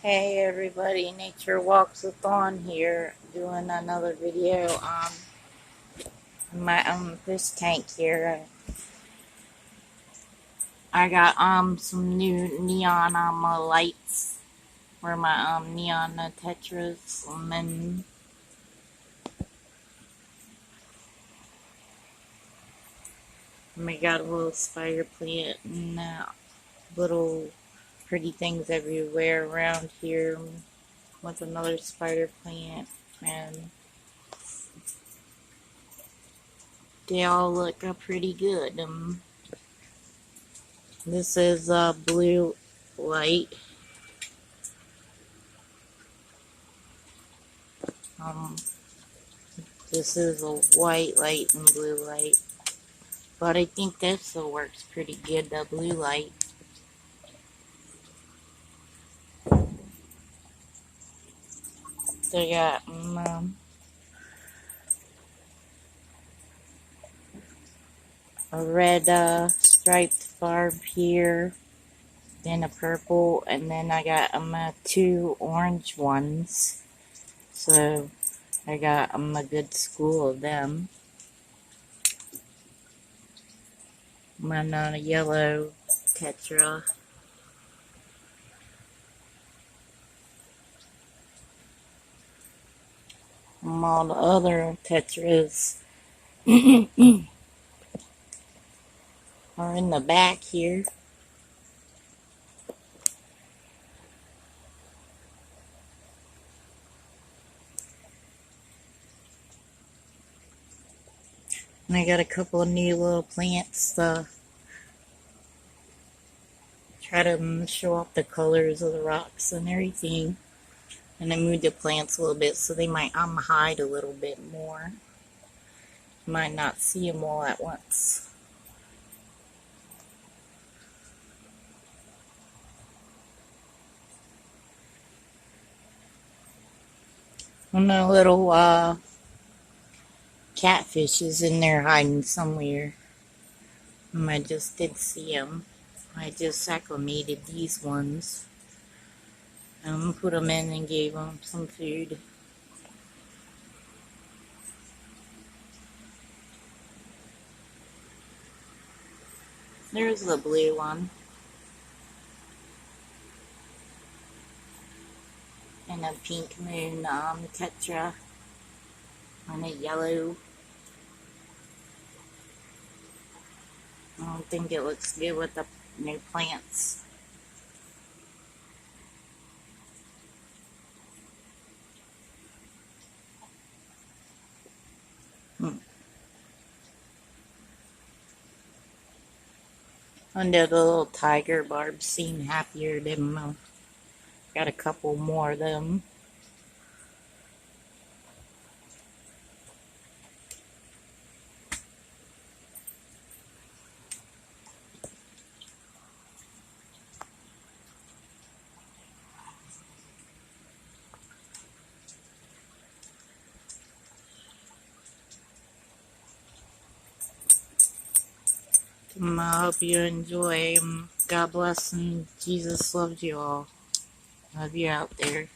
Hey everybody, Nature Walks with Dawn here, doing another video on my fish tank here. I got some new neon lights for my neon tetras, and then I got a little spider plant and little pretty things everywhere around here with another spider plant, and they all look pretty good. This is a blue light. Um, this is a white light and blue light, but I think this still works pretty good, the blue light. They got a red striped barb here, then a purple, and then I got two orange ones. So I got a good school of them. And a yellow tetra. All the other tetras are in the back here. And I got a couple of new little plants to try to show off the colors of the rocks and everything. And I moved the plants a little bit so they might hide a little bit more. You might not see them all at once. And the little catfish is in there hiding somewhere. And I just did see them. I just acclimated these ones. And put them in and gave them some food. There's the blue one. And a pink moon tetra. And a yellow. I don't think it looks good with the new plants. Under the little tiger, Barb seemed happier than got a couple more of them. I hope you enjoy. God bless and Jesus loves you all. Love you out there.